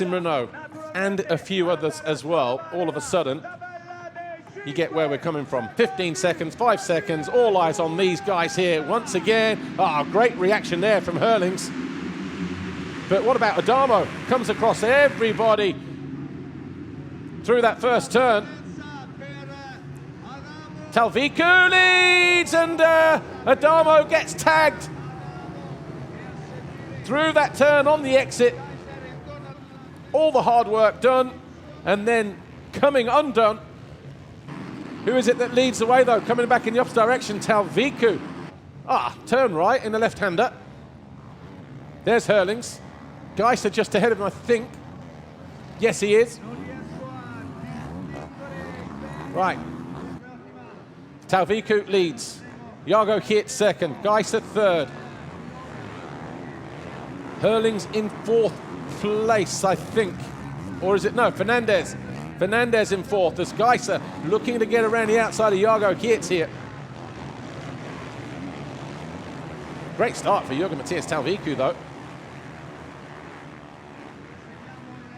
Renault and a few others as well. All of a sudden, you get where we're coming from. 15 seconds, 5 seconds, all eyes on these guys here once again. Great reaction there from Herlings. But what about Adamo? Comes across everybody through that first turn. Talviku leads, and Adamo gets tagged through that turn on the exit. All the hard work done, and then coming undone. Who is it that leads the way, though? Coming back in the opposite direction, Talviku. Turn right in the left-hander. There's Herlings. Gajser just ahead of him, I think. Yes, he is. Right. Talviku leads. Jago Hirt second. Gajser third. Herlings in fourth place, I think. Or is it? No, Fernandez. Fernandez in fourth as Gajser looking to get around the outside of Jago Hirt here. Great start for Jürgen Matthias Talviku, though.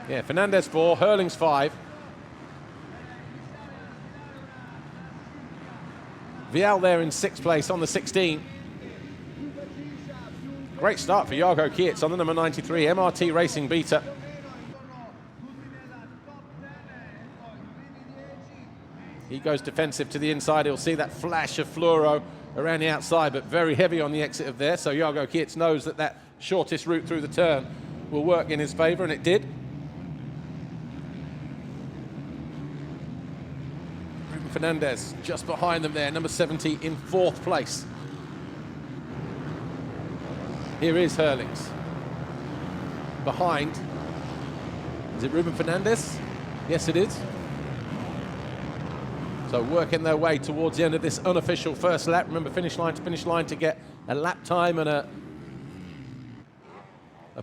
Yeah, Fernandez 4, Herlings 5. Vial there in sixth place on the 16. Great start for Jago Hirt on the number 93 MRT Racing Beta. He goes defensive to the inside. He'll see that flash of fluoro around the outside, but very heavy on the exit of there. So Jago Hirt knows that that shortest route through the turn will work in his favor, and it did. Fernandez just behind them there, number 70 in fourth place. Here is Herlings. Behind, is it Ruben Fernandez? Yes, it is. So working their way towards the end of this unofficial first lap. Remember, finish line to finish line to get a lap time and a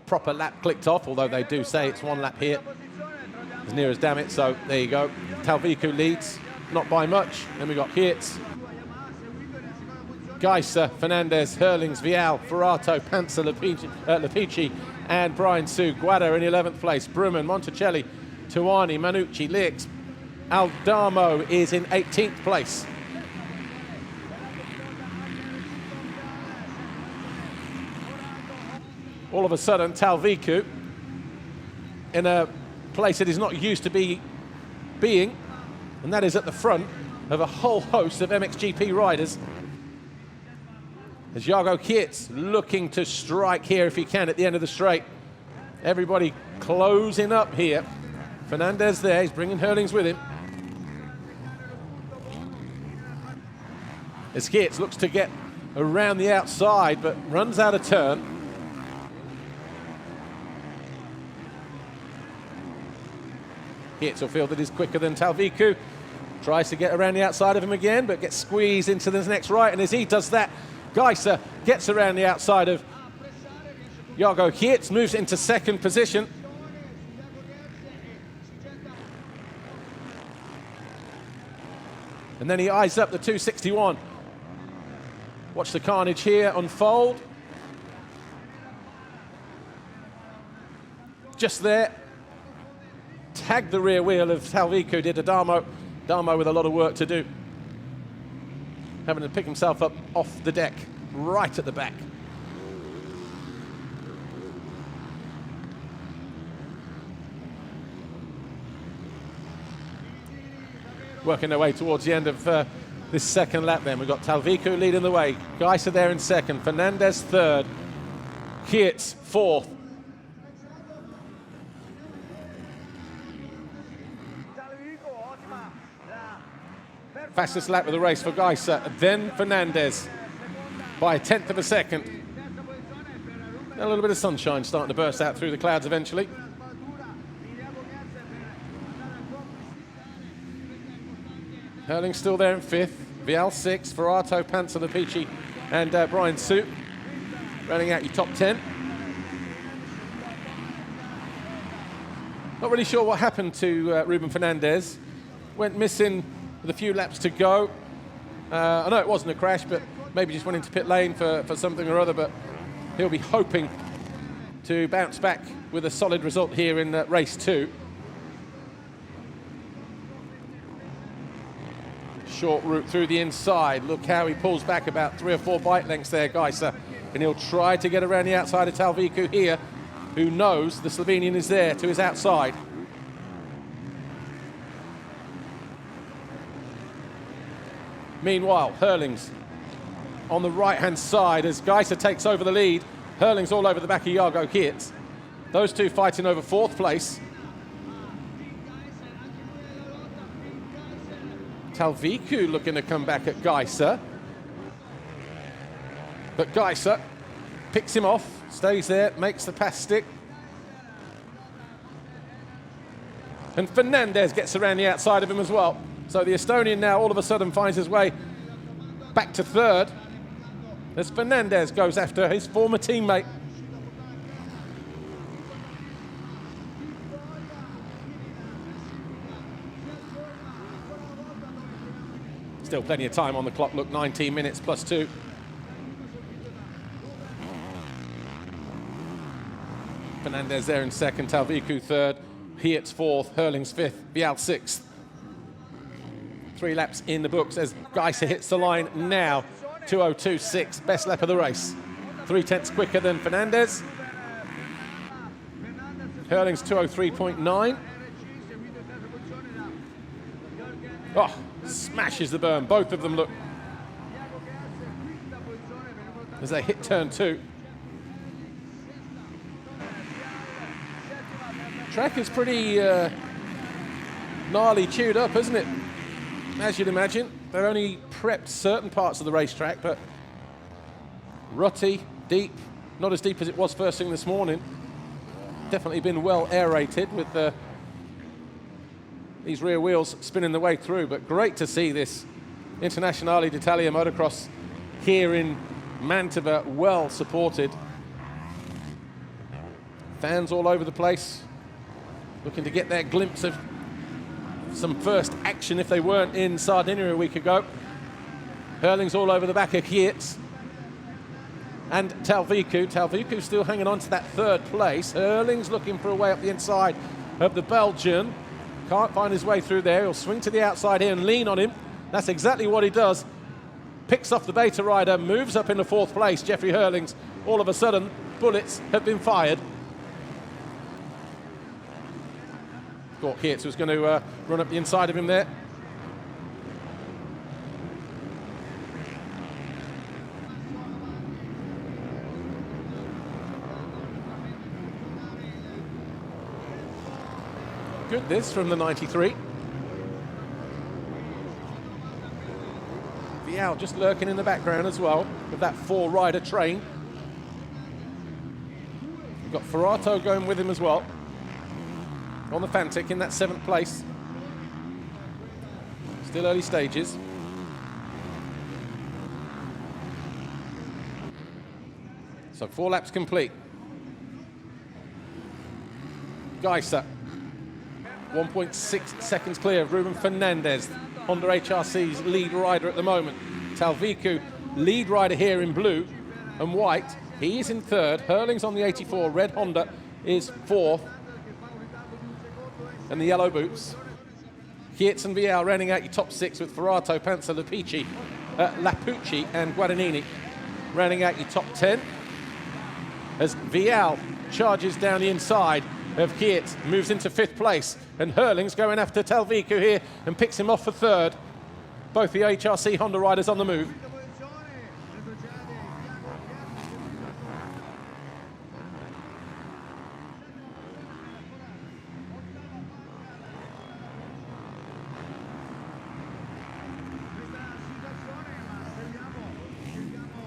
proper lap clicked off, although they do say it's one lap here, as near as damn it. So there you go. Talviku leads. Not by much. Then we got Hirt, Gajser, Fernandez, Herlings, Vial, Ferrato, Panza, Lapici, and Brian Su. Guada in 11th place. Bruman, Monticelli, Tuani, Manucci, Lix. Adamo is in 18th place. All of a sudden, Talviku, in a place that he's not used to being, and that is at the front of a whole host of MXGP riders. As Jago Hirt looking to strike here if he can at the end of the straight. Everybody closing up here. Fernandez there, he's bringing Herlings with him. As Hirt looks to get around the outside, but runs out of turn. Hirt will feel that he's quicker than Talviku. Tries to get around the outside of him again, but gets squeezed into the next right. And as he does that, Gajser gets around the outside of Jago Hirt, moves into second position. And then he eyes up the 261. Watch the carnage here unfold. Just there. Tagged the rear wheel of Talviku, did Adamo. Adamo with a lot of work to do. Having to pick himself up off the deck, right at the back. Working their way towards the end of this second lap then. We've got Talviku leading the way. Gajser there in second. Fernandez third. Hirt fourth. Fastest lap of the race for Gajser, then Fernandez by a 1/10 of a second. A little bit of sunshine starting to burst out through the clouds eventually. Herlings still there in fifth, Vial sixth, Ferrato, Panza, Lapici, and Brian Su running out your top 10. Not really sure what happened to Ruben Fernandez. Went missing with a few laps to go. I know it wasn't a crash, but maybe just went into pit lane for something or other, but he'll be hoping to bounce back with a solid result here in race 2. Short route through the inside. Look how he pulls back about 3 or 4 bike lengths there, Gajser. And he'll try to get around the outside of Talviku here, who knows the Slovenian is there to his outside. Meanwhile, Herlings on the right-hand side as Gajser takes over the lead. Herlings all over the back of Jago Geerts. Those two fighting over 4th place. Talviku looking to come back at Gajser. But Gajser picks him off, stays there, makes the pass stick. And Fernandez gets around the outside of him as well. So the Estonian now all of a sudden finds his way back to 3rd as Fernandez goes after his former teammate. Still plenty of time on the clock, look, 19 minutes plus 2. Fernandez there in 2nd, Talviku 3rd, Geerts 4th, Herlings 5th, Vial 6th. 3 laps in the books as Gajser hits the line now. 2:02.6, best lap of the race. 3/10 quicker than Fernandez. Herlings 2:03.9. Oh, smashes the berm. Both of them look as they hit turn 2. Track is pretty gnarly chewed up, isn't it? As you'd imagine. They've only prepped certain parts of the racetrack, but rutty, deep, not as deep as it was first thing this morning. Definitely been well aerated with these rear wheels spinning the way through, but great to see this Internazionali d'Italia motocross here in Mantova, well supported. Fans all over the place, looking to get their glimpse of some first action if they weren't in Sardinia a week ago. Herlings all over the back of Geerts. And Talviku still hanging on to that 3rd place. Herlings looking for a way up the inside of the Belgian. Can't find his way through there. He'll swing to the outside here and lean on him. That's exactly what he does. Picks off the beta rider, moves up into 4th place. Jeffrey Herlings, all of a sudden, bullets have been fired. Thought Geerts was going to run up the inside of him there. Good this from the 93. Vial just lurking in the background as well with that 4-rider train. We've got Ferrato going with him as well. On the Fantic in that 7th place. Still early stages. So 4 laps complete. Gajser, 1.6 seconds clear of Ruben Fernandez, Honda HRC's lead rider at the moment. Talviku, lead rider here in blue and white. He is in 3rd. Herlings on the 84, red Honda is 4th. And the yellow boots. Geerts and Vial rounding out your top 6 with Ferrato, Panza, Lapucci and Guadagnini rounding out your top 10. As Vial charges down the inside of Geerts, moves into 5th place. And Herlings going after Talviku here and picks him off for 3rd. Both the HRC Honda riders on the move.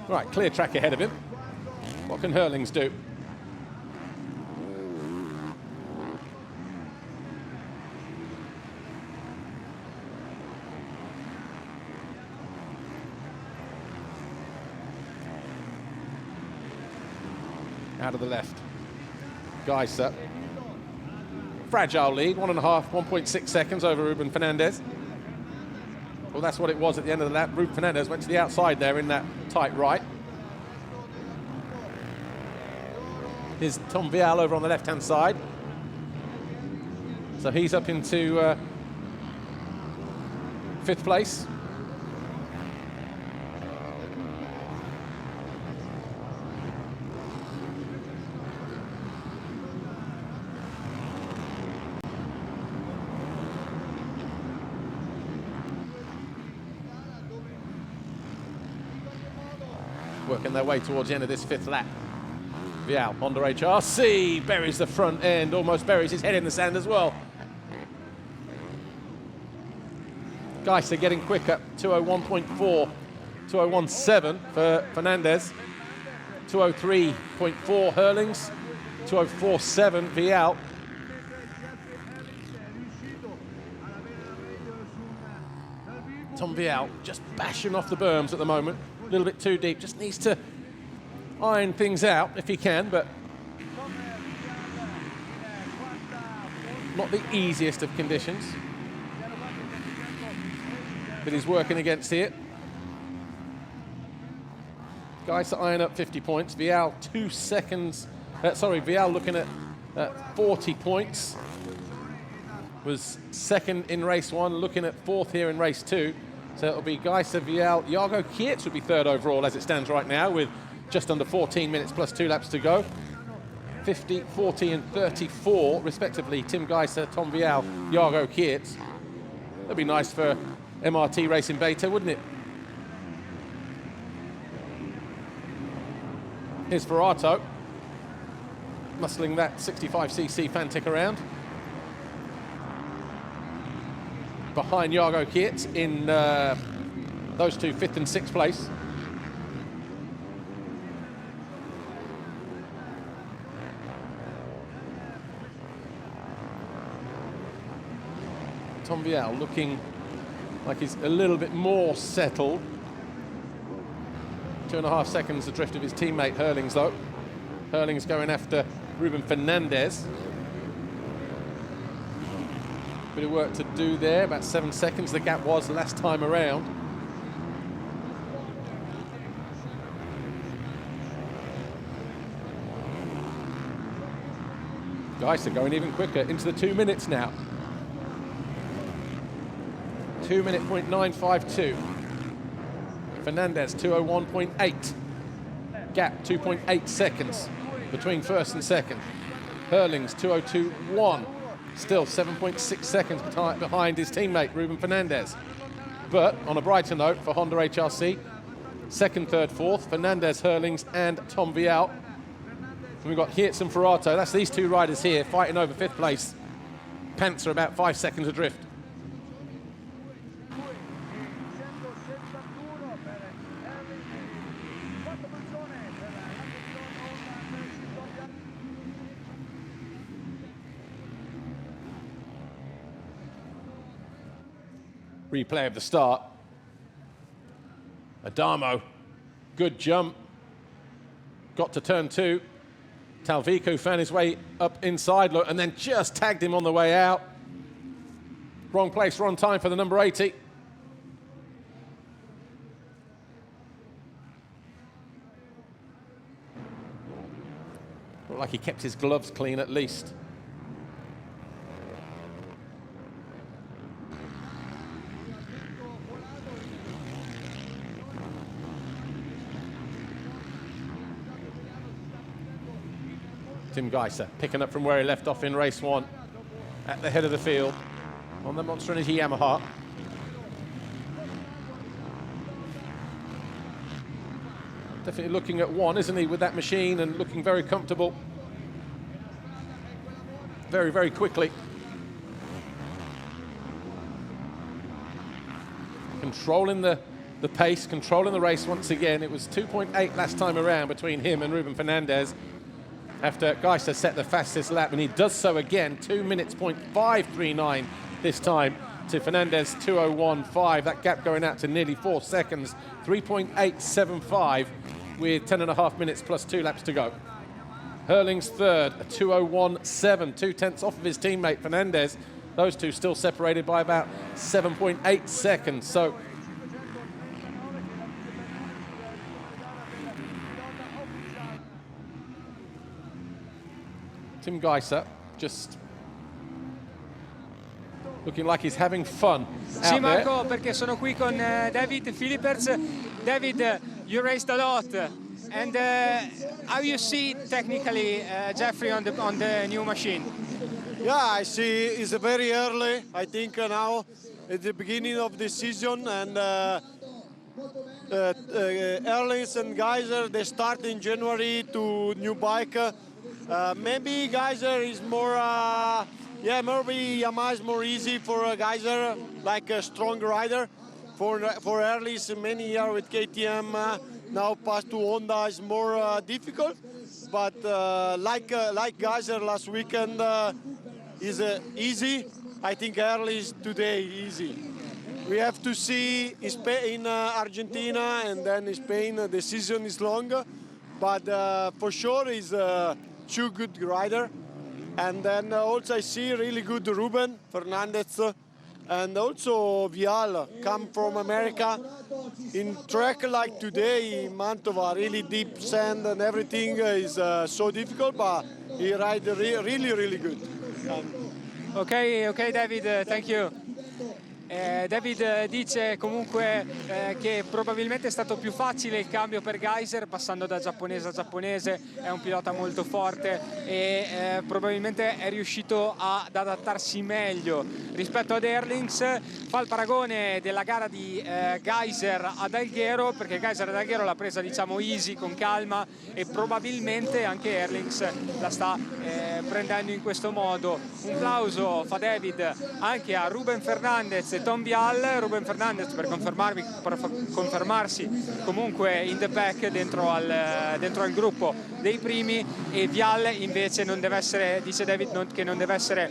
Right, clear track ahead of him. What can Herlings do? Out of the left. Gajser. Fragile lead, 1.6 seconds over Ruben Fernandez. Well, that's what it was at the end of the lap. Ruben Fernandez went to the outside there in that tight right. is Tom Vial over on the left-hand side. So he's up into 5th place. Working their way towards the end of this 5th lap. Vial, Honda HRC, buries the front end, almost buries his head in the sand as well. Gajser getting quicker, 201.4, 201.7 for Fernandez, 203.4 Herlings, 204.7 Vial. Tom Vial just bashing off the berms at the moment. A little bit too deep, just needs to iron things out if he can, but not the easiest of conditions that he's working against here. Guys to iron up 50 points. Vial 2 seconds, Vial looking at 40 points. Was 2nd in race 1, looking at 4th here in race 2. So it'll be Gajser, Vial, Jago Kietz would be 3rd overall as it stands right now with just under 14 minutes plus 2 laps to go. 50, 40 and 34 respectively, Tim Gajser, Tom Vial, Jago Kietz. That'd be nice for MRT Racing Beta, wouldn't it? Here's Ferrato, muscling that 65cc Fantic around. Behind Jago Kietz in those two, 5th and 6th place. Tom Vial looking like he's a little bit more settled. 2.5 seconds adrift of his teammate Herlings though. Herlings going after Ruben Fernandez. Bit of work to do there, about 7 seconds the gap was last time around. Gajser going even quicker into the 2 minutes now. 2 minute .952. Fernandez 201.8. Gap 2.8 seconds between 1st and 2nd. Herlings 202.1. Still 7.6 seconds behind his teammate, Ruben Fernandez. But on a brighter note for Honda HRC, 2nd, 3rd, 4th, Fernandez, Herlings and Tom Vial. And we've got Kietz and Ferrato. That's these 2 riders here fighting over 5th place. Pants are about 5 seconds adrift. Replay of the start. Adamo, good jump. Got to turn 2. Talvico found his way up inside, look, and then just tagged him on the way out. Wrong place, wrong time for the number 80. Looked like he kept his gloves clean at least. Tim Gajser picking up from where he left off in race 1 at the head of the field on the Monster Energy Yamaha. Definitely looking at 1, isn't he, with that machine, and looking very comfortable. Very, very quickly. Controlling the pace, controlling the race once again. It was 2.8 last time around between him and Ruben Fernandez. After Gajser set the fastest lap, and he does so again, 2 minutes .539 this time to Fernandez 201.5. That gap going out to nearly 4 seconds, 3.875 with 10.5 minutes plus 2 laps to go. Herlings 3rd, a 201.7, 2/10 off of his teammate Fernandez. Those two still separated by about 7.8 seconds. So Tim Gajser, just looking like he's having fun Sì, out Marco, there. perché sono qui con David Philipperts. David, you raced a lot, and how you see technically Jeffrey on the new machine? Yeah, I see it's very early. I think now at the beginning of the season, and Herlings and Gajser, they start in January to new bike. Maybe Gajser is more, maybe Yamaha is more easy for a Gajser, like a strong rider. For Herlings, many years with KTM, now pass to Honda is more difficult. But like Gajser last weekend is easy. I think Herlings today easy. We have to see in Argentina and then in Spain the season is longer, but for sure he's two good rider. And then also I see really good Ruben Fernandez and also Vial come from America. In track like today in Mantova, really deep sand and everything is so difficult, but he ride really good. Ok, David, thank you. David dice comunque che probabilmente è stato più facile il cambio per Gajser passando da giapponese a giapponese, è un pilota molto forte e probabilmente è riuscito ad adattarsi meglio rispetto ad Herlings. Fa il paragone della gara di Gajser ad Alghero, perché Gajser ad Alghero l'ha presa diciamo easy, con calma, e probabilmente anche Herlings la sta prendendo in questo modo. Un plauso fa David anche a Ruben Fernandez e Tom Vial. Ruben Fernandez per confermarsi comunque in the pack dentro al gruppo dei primi, e Vial invece non deve essere, dice David, che non deve essere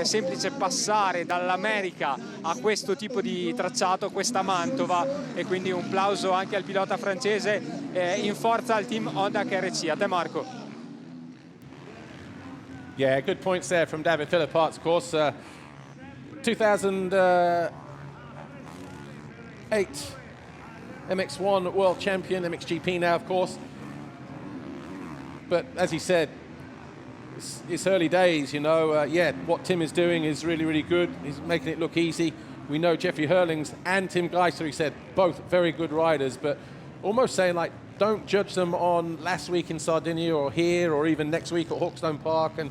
semplice passare dall'America a questo tipo di tracciato, questa Mantova, e quindi un plauso anche al pilota francese, in forza al team Honda KRC. A te Marco. Yeah, good points there from David Philipperts, of course. 2008 MX1 world champion, MXGP now, of course. But as he said, it's early days, you know. Yeah, what Tim is doing is really good. He's making it look easy. We know Jeffrey Herlings and Tim Gajser, he said, both very good riders, but almost saying, like, don't judge them on last week in Sardinia or here or even next week at Hawkstone Park and,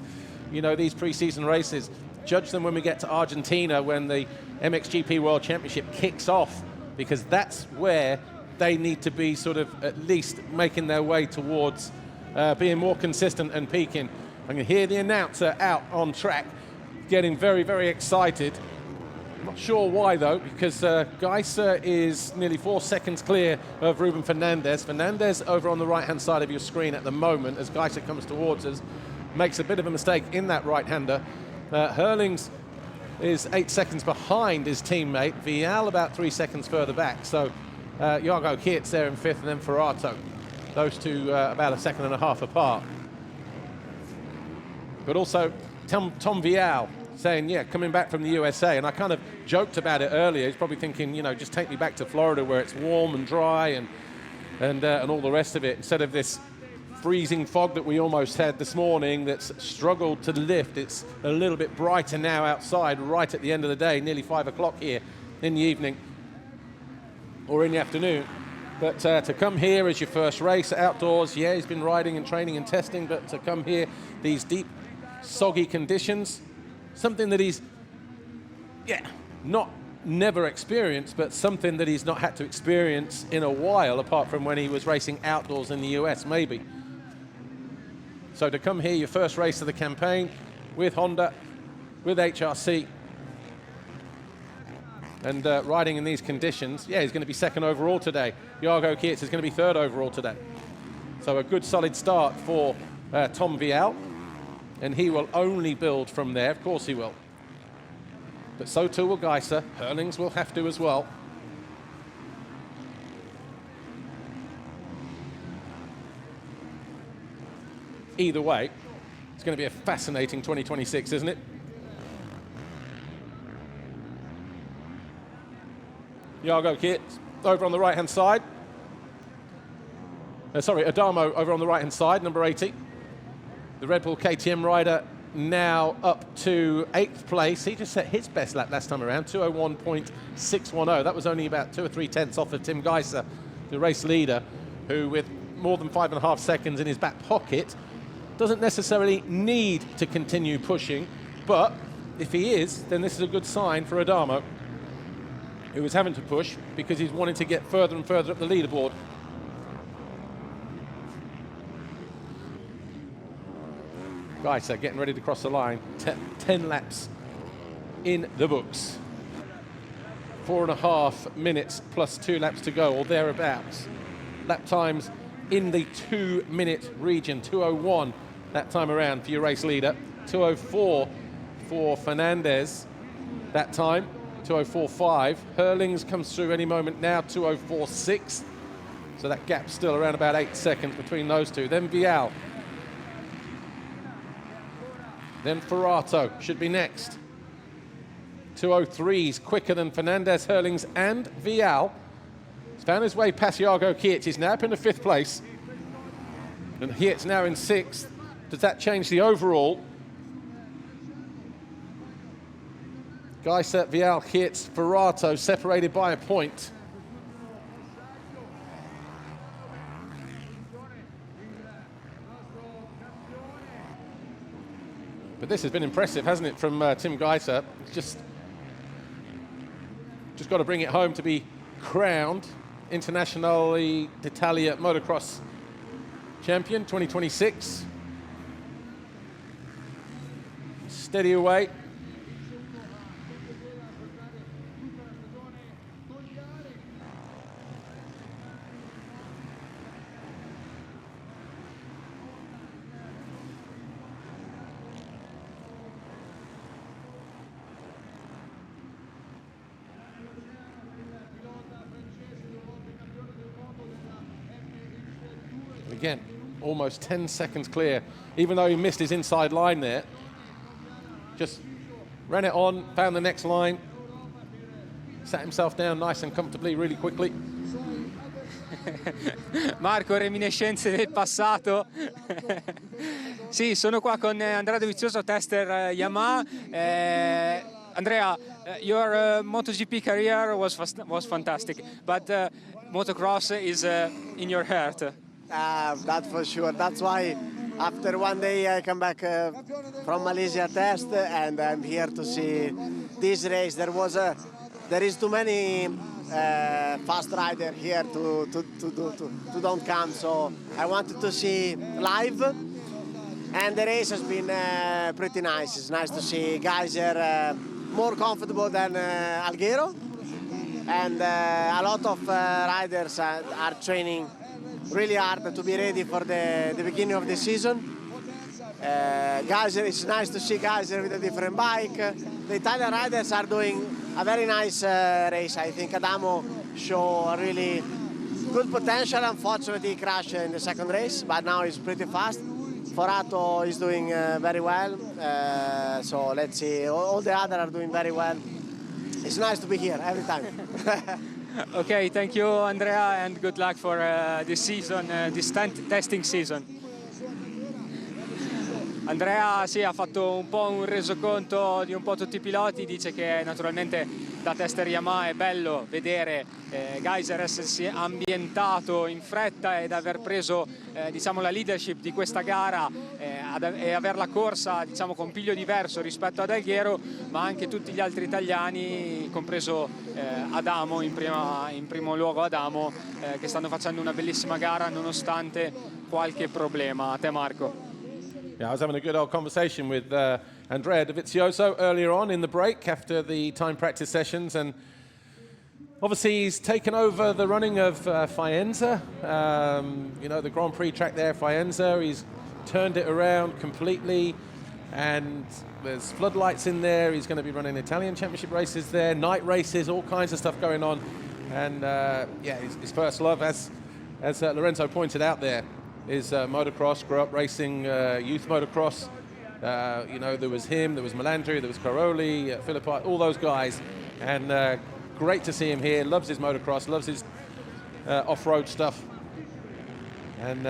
you know, these pre-season races. Judge them when we get to Argentina, when the MXGP World Championship kicks off, because that's where they need to be sort of at least making their way towards being more consistent and peaking. I can hear the announcer out on track getting very excited. I'm not sure why though, because Gajser is nearly 4 seconds clear of Ruben Fernandez. Fernandez over on the right-hand side of your screen at the moment as Gajser comes towards us. Makes a bit of a mistake in that right-hander. Herlings is 8 seconds behind his teammate. Vial about 3 seconds further back. So Jargo Keerts there in fifth, and then Ferrato. Those two about 1.5 seconds apart. But also Tom Vial saying, yeah, coming back from the USA, and I kind of joked about it earlier. He's probably thinking, you know, just take me back to Florida where it's warm and dry and all the rest of it, instead of this freezing fog that we almost had this morning that's struggled to lift. It's a little bit brighter now outside, right at the end of the day, nearly 5 o'clock here in the evening or in the afternoon. But to come here as your first race outdoors, yeah, he's been riding and training and testing, but to come here, these deep, soggy conditions, something that he's, never experienced, but something that he's not had to experience in a while, apart from when he was racing outdoors in the US, maybe. So to come here, your first race of the campaign with Honda, with HRC, and riding in these conditions, yeah, he's going to be second overall today. Jargo Keerts is going to be third overall today. So a good solid start for Tom Vial, and he will only build from there. Of course he will. But so too will Gajser. Herlings will have to as well. Either way, it's going to be a fascinating 2026, isn't it? Jargo Keerts over on the right-hand side. Adamo over on the right-hand side, number 80. The Red Bull KTM rider now up to 8th place. He just set his best lap last time around, 201.610. That was only about 2 or 3 tenths off of Tim Gajser, the race leader, who with more than 5.5 seconds in his back pocket doesn't necessarily need to continue pushing, but if he is, then this is a good sign for Adamo, who is having to push because he's wanting to get further and further up the leaderboard. Gajser getting ready to cross the line. 10 laps in the books. 4.5 minutes plus 2 laps to go, or thereabouts. Lap times in the 2-minute region. 2:01 that time around for your race leader. 2:04 for Fernandez that time. 2:04.5. Herlings comes through any moment now. 2:04.6. So that gap's still around about 8 seconds between those two. Then Vial. Then Ferrato should be next. 2:03's quicker than Fernandez, Herlings and Vial. He's found his way past Jago Kietz. He's now up in the 5th place. And Kietz now in 6th. Does that change the overall? Gajser, Vial, Kietz, Ferrato separated by a point. But this has been impressive, hasn't it, from Tim Gajser? Just got to bring it home to be crowned Internazionali d'Italia Motocross champion 2026. Steady away. Again, almost 10 seconds clear, even though he missed his inside line there. Just ran it on, found the next line, sat himself down nice and comfortably really quickly. Marco, reminiscenze del passato. Sì, sono qua con Andrea Dovizioso, tester Yamaha. Andrea, your MotoGP career was fantastic, but motocross is in your heart. That's for sure. That's why after one day I come back from Malaysia test and I'm here to see this race. There is too many fast rider here to don't come, so I wanted to see live, and the race has been pretty nice. It's nice to see Gajser more comfortable than Alghero, and a lot of riders are training really hard to be ready for the beginning of the season. Gajser, it's nice to see Gajser with a different bike. The Italian riders are doing a very nice race. I think Adamo show a really good potential. Unfortunately, he crashed in the second race, but now he's pretty fast. Ferrato is doing very well. So let's see, all the others are doing very well. It's nice to be here every time. Okay, thank you Andrea, and good luck for this season, this testing season. Andrea sì, ha fatto un po' un resoconto di un po' tutti i piloti, dice che naturalmente da tester Yamaha è bello vedere Gajser essersi ambientato in fretta ed aver preso diciamo, la leadership di questa gara e aver la corsa diciamo, con piglio diverso rispetto ad Alghero, ma anche tutti gli altri italiani, compreso Adamo, in primo luogo Adamo, che stanno facendo una bellissima gara nonostante qualche problema. A te Marco. Yeah, I was having a good old conversation with Andrea Dovizioso earlier on in the break after the time practice sessions, and obviously he's taken over the running of Faenza, you know, the Grand Prix track there, Faenza. He's turned it around completely, and there's floodlights in there. He's going to be running Italian Championship races there, night races, all kinds of stuff going on. And yeah, his first love, as Lorenzo pointed out there, is motocross. Grew up racing youth motocross. You know, there was him, there was Melandri, there was Caroli, Philippi, all those guys. And great to see him here. Loves his motocross, loves his off-road stuff. And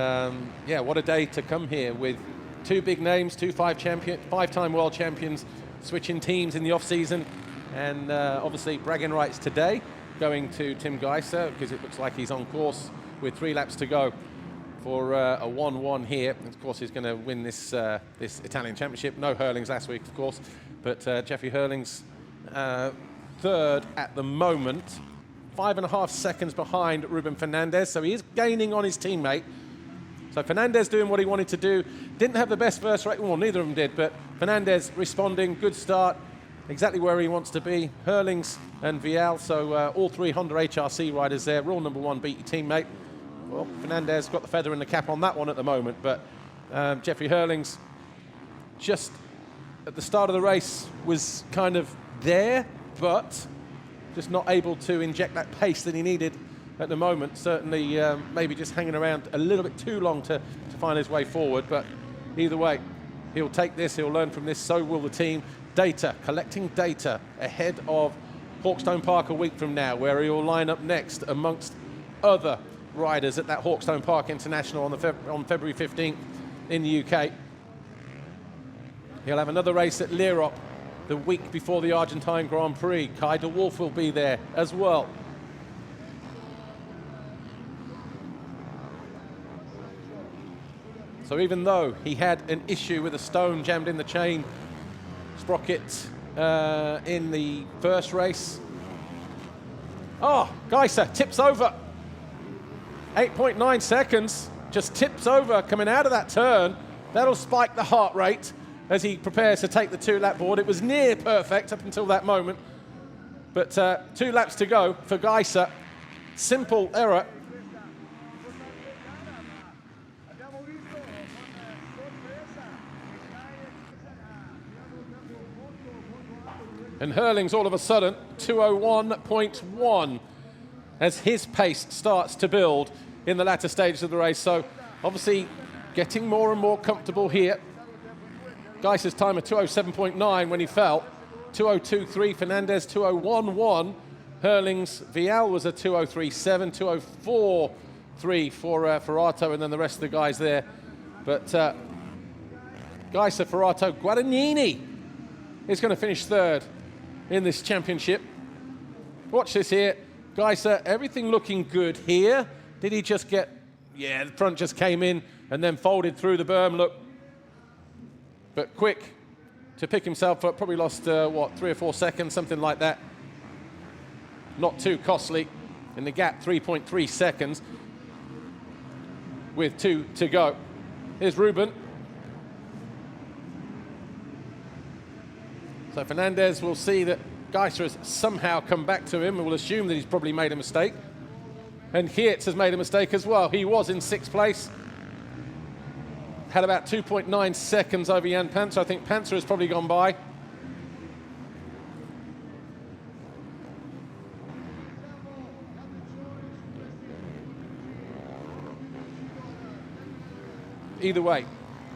yeah, what a day to come here with two big names, five-time world champions, switching teams in the off-season, and obviously bragging rights today going to Tim Gajser, because it looks like he's on course with 3 laps to go for a 1-1 here. And of course, he's going to win this Italian championship. No Herlings last week, of course, but Jeffrey Herlings third at the moment, 5.5 seconds behind Ruben Fernandez, so he is gaining on his teammate. So Fernandez doing what he wanted to do. Didn't have the best first race, well, neither of them did, but Fernandez responding, good start, exactly where he wants to be. Herlings and Vial, so all 3 Honda HRC riders there. Rule number 1, beat your teammate. Well, Fernandez got the feather in the cap on that one at the moment, but Jeffrey Herlings just at the start of the race was kind of there, but just not able to inject that pace that he needed at the moment. Certainly maybe just hanging around a little bit too long to find his way forward, but either way, he'll take this, he'll learn from this, so will the team. Data, collecting data ahead of Hawkstone Park a week from now, where he will line up next amongst other riders at that Hawkstone Park International on February 15th in the UK. He'll have another race at Lierop the week before the Argentine Grand Prix. Kai de Wolf will be there as well. So even though he had an issue with a stone jammed in the chain sprocket in the first race. Oh, Gajser tips over. 8.9 seconds, just tips over coming out of that turn. That'll spike the heart rate as he prepares to take the 2-lap board. It was near perfect up until that moment, but 2 laps to go for Gajser. Simple error. And Herlings all of a sudden 2:01.1 as his pace starts to build in the latter stages of the race. So obviously getting more and more comfortable here. Gajser's time of 2:07.9 when he fell. 2:02.3, Fernandez 2:01.1. Herlings, Vial was a 2:03.7, 2:04.3 for Ferrato, and then the rest of the guys there. But Gajser, Ferrato, Guadagnini is going to finish third in this championship. Watch this here. Gajser, everything looking good here. Did he just get, yeah, the front just came in and then folded through the berm, look. But quick to pick himself up, probably lost, 3 or 4 seconds, something like that. Not too costly. In the gap, 3.3 seconds with 2 to go. Here's Ruben. So Fernandez will see that Gajser has somehow come back to him and will assume that he's probably made a mistake. And Geertz has made a mistake as well. He was in 6th place. Had about 2.9 seconds over Jan Panzer. I think Panzer has probably gone by. Either way,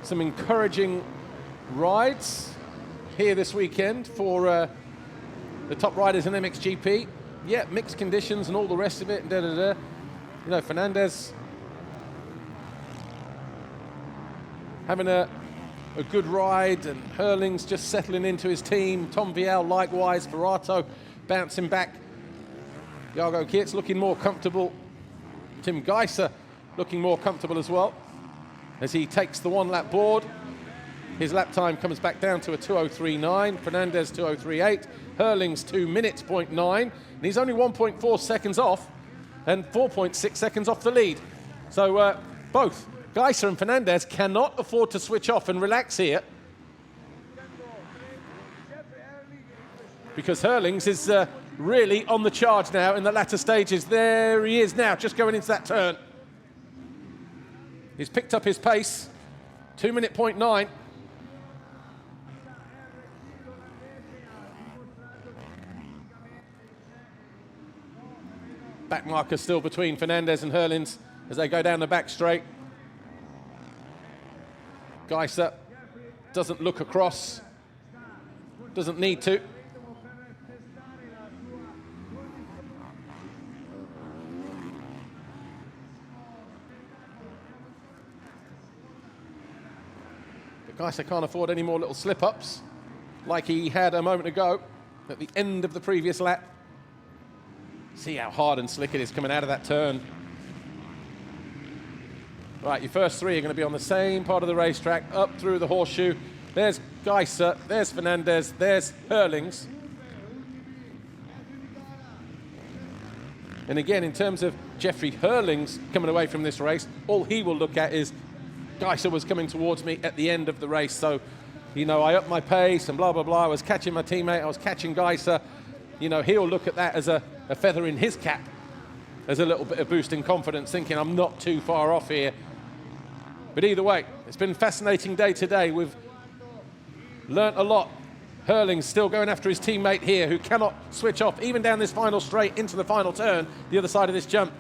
some encouraging rides here this weekend for the top riders in MXGP. Yeah, mixed conditions and all the rest of it. You know, Fernandez having a good ride, and Herlings just settling into his team. Tom Vial likewise. Ferrato bouncing back. Jago Geertz looking more comfortable. Tim Gajser looking more comfortable as well as he takes the 1-lap board. His lap time comes back down to a 2:03.9. Fernandez 2:03.8. Herlings 2 minutes, 0.9. And he's only 1.4 seconds off and 4.6 seconds off the lead. So both Gajser and Fernandez cannot afford to switch off and relax here, because Herlings is really on the charge now in the latter stages. There he is now, just going into that turn. He's picked up his pace, 2 minute 0.9. Back marker still between Fernandez and Herlings as they go down the back straight. Gajser doesn't look across, doesn't need to. Gajser can't afford any more little slip-ups like he had a moment ago at the end of the previous lap. See how hard and slick it is coming out of that turn. Right, your first three are going to be on the same part of the racetrack, up through the horseshoe. There's Gajser, there's Fernandez, there's Herlings. And again, in terms of Jeffrey Herlings coming away from this race, all he will look at is Gajser was coming towards me at the end of the race. So, you know, I upped my pace and blah, blah, blah. I was catching my teammate, I was catching Gajser. You know, he'll look at that as a feather in his cap, as a little bit of boost in confidence, thinking I'm not too far off here. But either way, it's been a fascinating day today. We've learnt a lot. Herlings still going after his teammate here, who cannot switch off, even down this final straight into the final turn, the other side of this jump.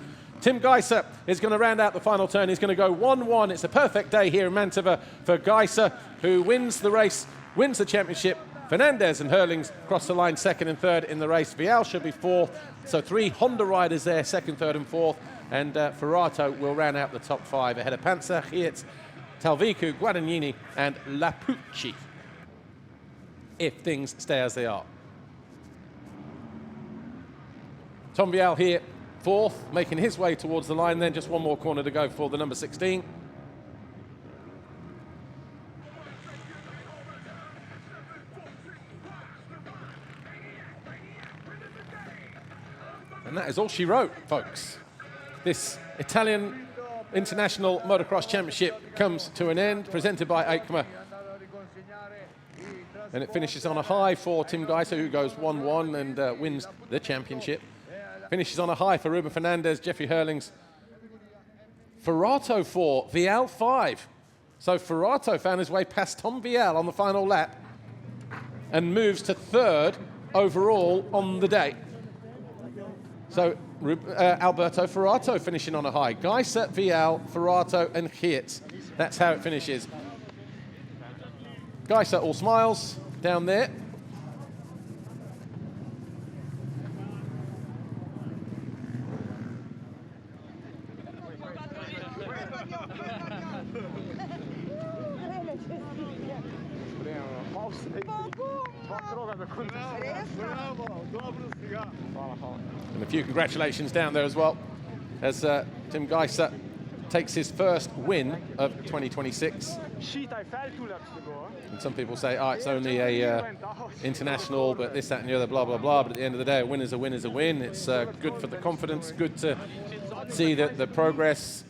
Tim Gajser is going to round out the final turn. He's going to go 1-1. It's a perfect day here in Mantova for Gajser, who wins the race, wins the championship. Fernandez and Herlings cross the line second and third in the race. Vial should be fourth. So 3 Honda riders there, second, third and fourth. And Ferrato will round out the top 5 ahead of Panzer, Hietz, Talviku, Guadagnini and Lapucci, if things stay as they are. Tom Vial here, fourth, making his way towards the line. Then just one more corner to go for the number 16. And that is all she wrote, folks. This Italian International Motocross Championship comes to an end, presented by EICMA. And it finishes on a high for Tim Gajser, who goes 1-1 and wins the championship. Finishes on a high for Ruben Fernandez, Jeffrey Herlings. Ferrato 4, Vial 5. So Ferrato found his way past Tom Vial on the final lap and moves to third overall on the day. So Alberto Ferrato finishing on a high. Gajser, Vial, Ferrato and Hietz. That's how it finishes. Gajser all smiles down there. And a few congratulations down there as well, as Tim Gajser takes his first win of 2026. And some people say, oh, it's only a international, but this, that, and the other, blah, blah, blah. But at the end of the day, a win is a win is a win. It's good for the confidence, good to see that the progress